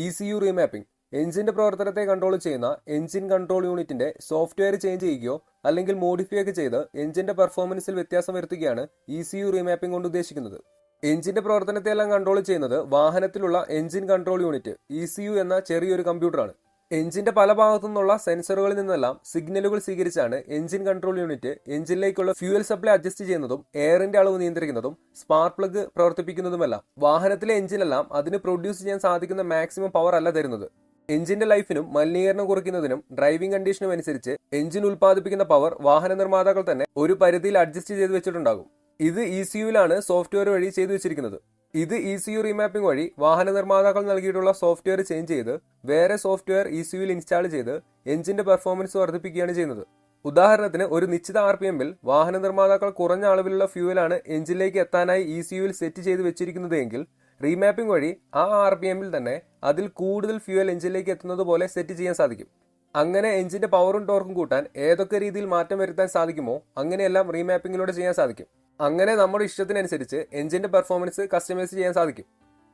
ECU remapping എഞ്ചിന്റെ പ്രവർത്തനത്തെ control ചെയ്യുന്ന എഞ്ചിൻ കൺട്രോൾ യൂണിറ്റിന്റെ സോഫ്റ്റ്വെയർ ചേഞ്ച് ചെയ്യുകയോ അല്ലെങ്കിൽ മോഡിഫൈ ഒക്കെ ചെയ്ത് എഞ്ചിന്റെ പെർഫോമൻസിൽ വ്യത്യാസം വരുത്തുകയാണ് ECU റീമാപ്പിംഗ് കൊണ്ട് ഉദ്ദേശിക്കുന്നത്. എഞ്ചിന്റെ പ്രവർത്തനത്തെ എല്ലാം കൺട്രോൾ ചെയ്യുന്നത് വാഹനത്തിലുള്ള എഞ്ചിൻ കൺട്രോൾ യൂണിറ്റ് ECU എന്ന ചെറിയൊരു കമ്പ്യൂട്ടറാണ്. എഞ്ചിന്റെ പല ഭാഗത്തു നിന്നുള്ള സെൻസറുകളിൽ നിന്നെല്ലാം സിഗ്നലുകൾ സ്വീകരിച്ചാണ് എഞ്ചിൻ കൺട്രോൾ യൂണിറ്റ് എഞ്ചിനിലേക്കുള്ള ഫ്യൂവൽ സപ്ലൈ അഡ്ജസ്റ്റ് ചെയ്യുന്നതും എയറിന്റെ അളവ് നിയന്ത്രിക്കുന്നതും സ്പാർക്ക് പ്ലഗ് പ്രവർത്തിപ്പിക്കുന്നതുമെല്ലാം. വാഹനത്തിലെ എഞ്ചിനെല്ലാം അതിന് പ്രൊഡ്യൂസ് ചെയ്യാൻ സാധിക്കുന്ന മാക്സിമം പവർ അല്ല തരുന്നത്. എഞ്ചിന്റെ ലൈഫിനും മലിനീകരണം കുറയ്ക്കുന്നതിനും ഡ്രൈവിംഗ് കണ്ടീഷനും അനുസരിച്ച് എഞ്ചിൻ ഉൽപ്പാദിപ്പിക്കുന്ന പവർ വാഹന നിർമ്മാതാക്കൾ തന്നെ ഒരു പരിധിയിൽ അഡ്ജസ്റ്റ് ചെയ്ത് വെച്ചിട്ടുണ്ടാകും. ഇത് ECUവിലാണ് സോഫ്റ്റ്വെയർ വഴി ചെയ്തു വെച്ചിരിക്കുന്നത്. ഇത് ECU റീമാപ്പിംഗ് വഴി വാഹന നിർമ്മാതാക്കൾ നൽകിയിട്ടുള്ള സോഫ്റ്റ്വെയർ ചേഞ്ച് ചെയ്ത് വേറെ സോഫ്റ്റ്വെയർ ECUവിൽ ഇൻസ്റ്റാൾ ചെയ്ത് എഞ്ചിന്റെ പെർഫോമൻസ് വർദ്ധിപ്പിക്കുകയാണ് ചെയ്യുന്നത്. ഉദാഹരണത്തിന് ഒരു നിശ്ചിത RPMൽ വാഹന നിർമ്മാതാക്കൾ കുറഞ്ഞ അളവിലുള്ള ഫ്യൂവലാണ് എഞ്ചിനിലേക്ക് എത്താനായി ECUവിൽ സെറ്റ് ചെയ്ത് വെച്ചിരിക്കുന്നത് എങ്കിൽ റീമാപ്പിംഗ് വഴി ആ RPMൽ തന്നെ അതിൽ കൂടുതൽ ഫ്യൂവൽ എഞ്ചിനിലേക്ക് എത്തുന്നത് പോലെ സെറ്റ് ചെയ്യാൻ സാധിക്കും. അങ്ങനെ എഞ്ചിന്റെ പവറും ടോർക്കും കൂട്ടാൻ ഏതൊക്കെ രീതിയിൽ മാറ്റം വരുത്താൻ സാധിക്കുമോ അങ്ങനെയെല്ലാം റീമാപ്പിംഗിലൂടെ ചെയ്യാൻ സാധിക്കും. അങ്ങനെ നമ്മുടെ ഇഷ്ടത്തിനനുസരിച്ച് എഞ്ചിന്റെ പെർഫോമൻസ് കസ്റ്റമൈസ് ചെയ്യാൻ സാധിക്കും.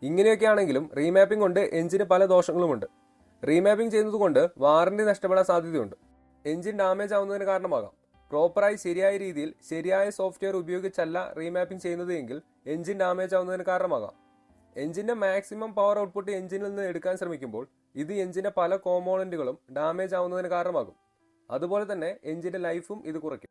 ഇങ്ങനെയൊക്കെ ആണെങ്കിലും റീമാപ്പിംഗ് കൊണ്ട് എഞ്ചിന് പല ദോഷങ്ങളുമുണ്ട്. റീമാപ്പിംഗ് ചെയ്യുന്നത് കൊണ്ട് വാറന്റി നഷ്ടപ്പെടാൻ സാധ്യതയുണ്ട്. എഞ്ചിൻ ഡാമേജ് ആവുന്നതിന് കാരണമാകാം. പ്രോപ്പറായി ശരിയായ രീതിയിൽ ശരിയായ സോഫ്റ്റ്വെയർ ഉപയോഗിച്ചല്ല റീമാപ്പിംഗ് ചെയ്യുന്നത് എങ്കിൽ എഞ്ചിൻ ഡാമേജ് ആവുന്നതിന് കാരണമാകാം. എഞ്ചിന്റെ മാക്സിമം പവർ ഔട്ട്പുട്ട് എഞ്ചിനിൽ നിന്ന് എടുക്കാൻ ശ്രമിക്കുമ്പോൾ ഇത് എഞ്ചിന്റെ പല കോമ്പോണന്റുകളും ഡാമേജ് ആവുന്നതിന് കാരണമാകും. അതുപോലെ തന്നെ എഞ്ചിന്റെ ലൈഫും ഇത് കുറയ്ക്കും.